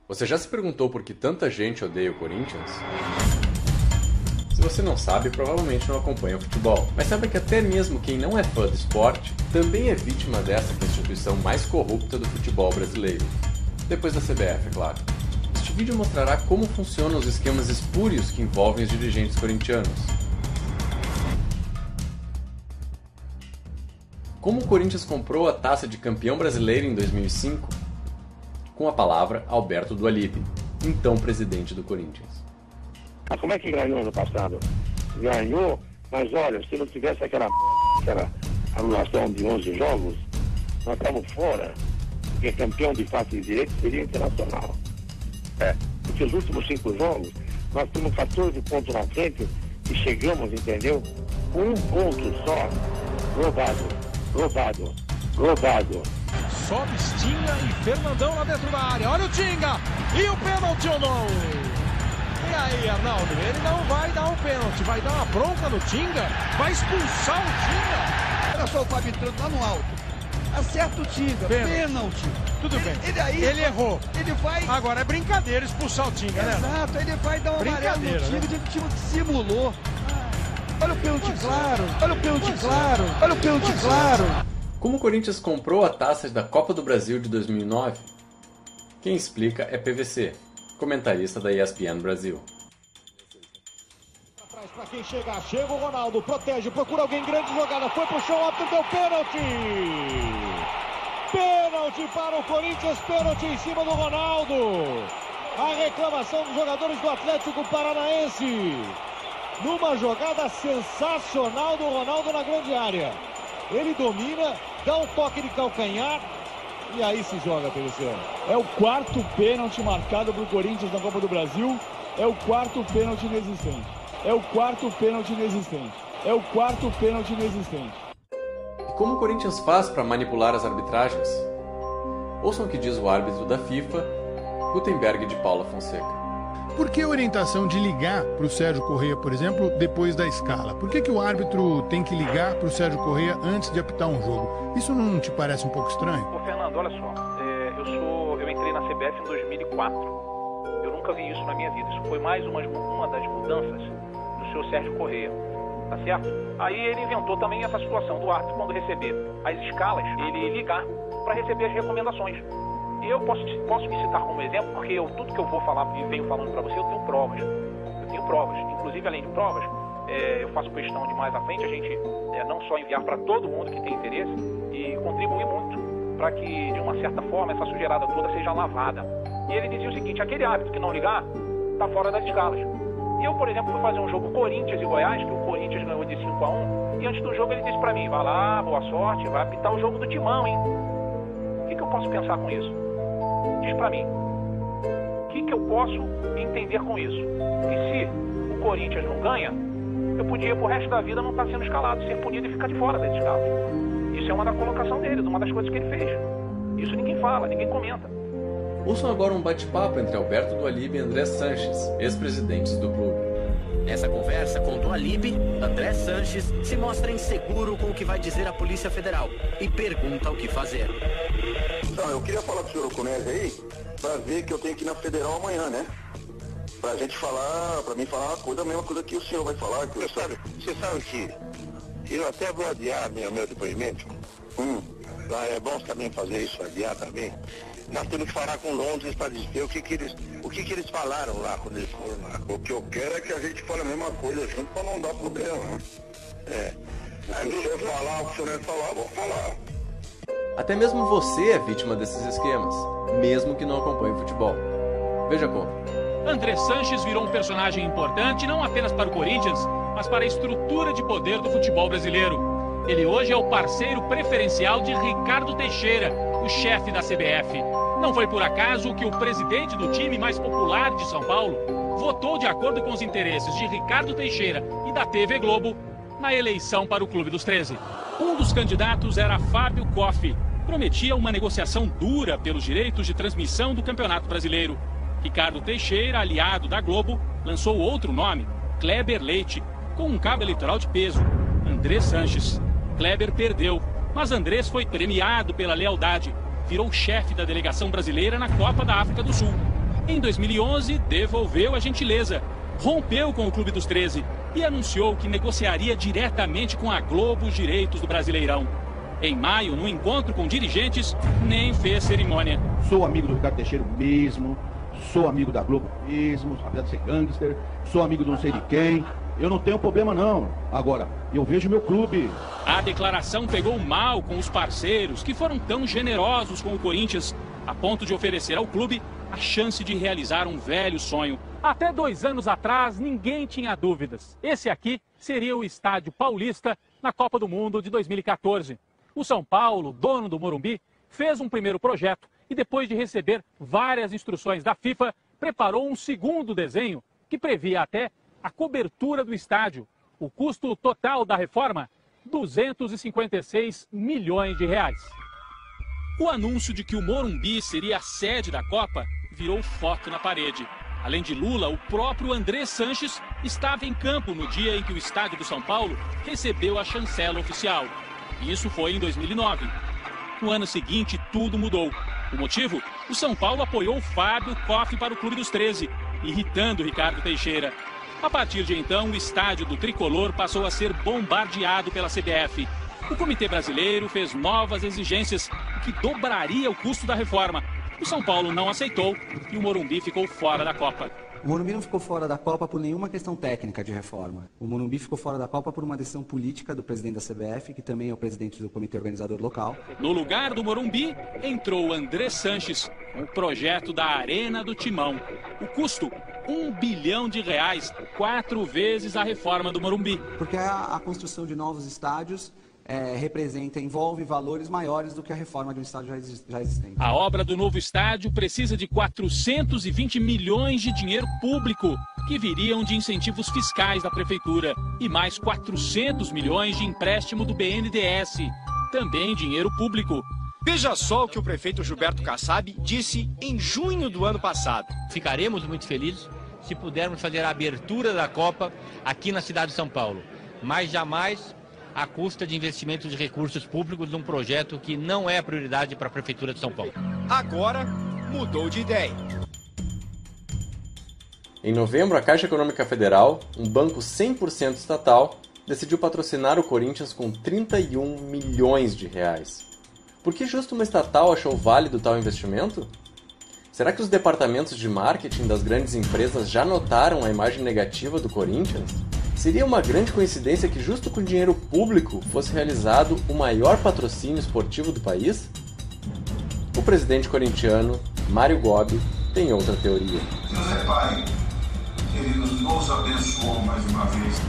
Você já se perguntou por que tanta gente odeia o Corinthians? Se você não sabe, provavelmente não acompanha o futebol. Mas sabe que até mesmo quem não é fã do esporte também é vítima dessa que é a instituição mais corrupta do futebol brasileiro. Depois da CBF, é claro. Este vídeo mostrará como funcionam os esquemas espúrios que envolvem os dirigentes corintianos. Como o Corinthians comprou a taça de campeão brasileiro em 2005? Com a palavra, Alberto Dualib, então presidente do Corinthians. Como é que ganhou no passado? Ganhou, mas olha, se não tivesse aquela anulação de 11 jogos, nós estamos fora, porque campeão de fato e direito seria internacional. Porque os últimos 5 jogos, nós temos 14 pontos na frente e chegamos, entendeu? Com 1 ponto só, roubado. Sobe Tinga e Fernandão lá dentro da área. Olha o Tinga! E o pênalti ou não? E aí, Arnaldo? Ele não vai dar um pênalti, vai dar uma bronca no Tinga, vai expulsar o Tinga. Olha só o Fábio entrando lá no alto. Acerta o Tinga, pênalti. Tudo bem. Ele errou. Ele vai... Agora é brincadeira expulsar o Tinga, né? Exato, ele vai dar uma amarela no Tinga, né? O time simulou. Olha o pênalti claro, olha o pênalti claro, olha o pênalti claro. Como o Corinthians comprou a taça da Copa do Brasil de 2009? Quem explica é PVC, comentarista da ESPN Brasil. Para quem chega, chega o Ronaldo, protege, procura alguém, grande jogada, foi pro chão, árbitro deu pênalti! Pênalti para o Corinthians, pênalti em cima do Ronaldo! A reclamação dos jogadores do Atlético Paranaense, numa jogada sensacional do Ronaldo na grande área. Ele domina, dá um toque de calcanhar e aí se joga, PVC. É o 4º pênalti marcado para o Corinthians na Copa do Brasil. É o 4º pênalti inexistente. É o 4º pênalti inexistente. É o 4º pênalti inexistente. E como o Corinthians faz para manipular as arbitragens? Ouçam o que diz o árbitro da FIFA, Gutenberg de Paula Fonseca. Por que a orientação de ligar para o Sérgio Corrêa, por exemplo, depois da escala? Por que o árbitro tem que ligar para o Sérgio Corrêa antes de apitar um jogo? Isso não te parece um pouco estranho? Ô Fernando, olha só, eu entrei na CBF em 2004. Eu nunca vi isso na minha vida. Isso foi mais uma das mudanças do senhor Sérgio Corrêa, tá certo? Aí ele inventou também essa situação do árbitro, quando receber as escalas, ele ligar para receber as recomendações. Eu posso me citar como exemplo, porque tudo que eu vou falar e venho falando para você, eu tenho provas. Inclusive, além de provas, eu faço questão de mais à frente a gente não só enviar para todo mundo que tem interesse e contribuir muito para que, de uma certa forma, essa sujeirada toda seja lavada. E ele dizia o seguinte: aquele árbitro que não ligar, está fora das escalas. E eu, por exemplo, fui fazer um jogo Corinthians e Goiás, que o Corinthians ganhou de 5-1, e antes do jogo ele disse para mim: vai lá, boa sorte, vai apitar o jogo do Timão, hein? O que eu posso pensar com isso? Diz pra mim, o que eu posso entender com isso? E se o Corinthians não ganha, eu podia pro resto da vida não estar sendo escalado, ser punido e ficar de fora das escalas. Isso é uma da colocação dele, uma das coisas que ele fez. Isso ninguém fala, ninguém comenta. Ouçam agora um bate-papo entre Alberto Dualib e André Sanches, ex-presidentes do clube. Nessa conversa com Dualib, André Sanches se mostra inseguro com o que vai dizer a Polícia Federal e pergunta o que fazer. Então, eu queria falar com o senhor Oconese aí, pra ver que eu tenho que ir na Federal amanhã, né? Pra gente falar, pra mim falar uma coisa, a mesma coisa que o senhor vai falar. Que você sabe que eu até vou adiar meu depoimento. É bom também fazer isso, adiar também. Nós temos que falar com Londres para dizer o que eles falaram lá quando eles foram lá. O que eu quero é que a gente fale a mesma coisa junto para não dar problema, né? Se o senhor falar o que o senhor falar, eu vou falar. Até mesmo você é vítima desses esquemas, mesmo que não acompanhe futebol. Veja como. André Sanches virou um personagem importante não apenas para o Corinthians, mas para a estrutura de poder do futebol brasileiro. Ele hoje é o parceiro preferencial de Ricardo Teixeira, o chefe da CBF. Não foi por acaso que o presidente do time mais popular de São Paulo votou de acordo com os interesses de Ricardo Teixeira e da TV Globo na eleição para o Clube dos 13. Um dos candidatos era Fábio Koff. Prometia uma negociação dura pelos direitos de transmissão do Campeonato Brasileiro. Ricardo Teixeira, aliado da Globo, lançou outro nome, Kleber Leite, com um cabo eleitoral de peso, André Sanches. Kleber perdeu, mas Andrés foi premiado pela lealdade. Virou chefe da delegação brasileira na Copa da África do Sul. Em 2011, devolveu a gentileza, rompeu com o Clube dos 13 e anunciou que negociaria diretamente com a Globo os direitos do Brasileirão. Em maio, no encontro com dirigentes, nem fez cerimônia. Sou amigo do Ricardo Teixeira mesmo, sou amigo da Globo mesmo, apesar de ser gangster, sou amigo de não sei de quem. Eu não tenho problema não. Agora, eu vejo meu clube. A declaração pegou mal com os parceiros, que foram tão generosos com o Corinthians, a ponto de oferecer ao clube a chance de realizar um velho sonho. Até 2 anos atrás, ninguém tinha dúvidas. Esse aqui seria o Estádio Paulista na Copa do Mundo de 2014. O São Paulo, dono do Morumbi, fez um primeiro projeto e, depois de receber várias instruções da FIFA, preparou um segundo desenho que previa até a cobertura do estádio. O custo total da reforma, 256 milhões de reais. O anúncio de que o Morumbi seria a sede da Copa virou foto na parede. Além de Lula, o próprio André Sanches estava em campo no dia em que o estádio do São Paulo recebeu a chancela oficial. Isso foi em 2009. No ano seguinte, tudo mudou. O motivo? O São Paulo apoiou Fábio Koff para o Clube dos 13, irritando Ricardo Teixeira. A partir de então, o estádio do Tricolor passou a ser bombardeado pela CBF. O Comitê Brasileiro fez novas exigências, que dobraria o custo da reforma. O São Paulo não aceitou e o Morumbi ficou fora da Copa. O Morumbi não ficou fora da Copa por nenhuma questão técnica de reforma. O Morumbi ficou fora da Copa por uma decisão política do presidente da CBF, que também é o presidente do comitê organizador local. No lugar do Morumbi, entrou André Sanches, um projeto da Arena do Timão. O custo, R$1 bilhão, 4 vezes a reforma do Morumbi. Porque a construção de novos estádios envolve valores maiores do que a reforma de um estádio já existente. A obra do novo estádio precisa de 420 milhões de dinheiro público, que viriam de incentivos fiscais da prefeitura, e mais 400 milhões de empréstimo do BNDES, também dinheiro público. Veja só o que o prefeito Gilberto Kassab disse em junho do ano passado. Ficaremos muito felizes se pudermos fazer a abertura da Copa aqui na cidade de São Paulo, mas jamais à custa de investimentos de recursos públicos num projeto que não é a prioridade para a Prefeitura de São Paulo. Agora mudou de ideia. Em novembro, a Caixa Econômica Federal, um banco 100% estatal, decidiu patrocinar o Corinthians com 31 milhões de reais. Por que justo uma estatal achou válido tal investimento? Será que os departamentos de marketing das grandes empresas já notaram a imagem negativa do Corinthians? Seria uma grande coincidência que justo com dinheiro público fosse realizado o maior patrocínio esportivo do país? O presidente corintiano, Mário Gobi, tem outra teoria. Deus é Pai, Ele nos abençoou mais uma vez.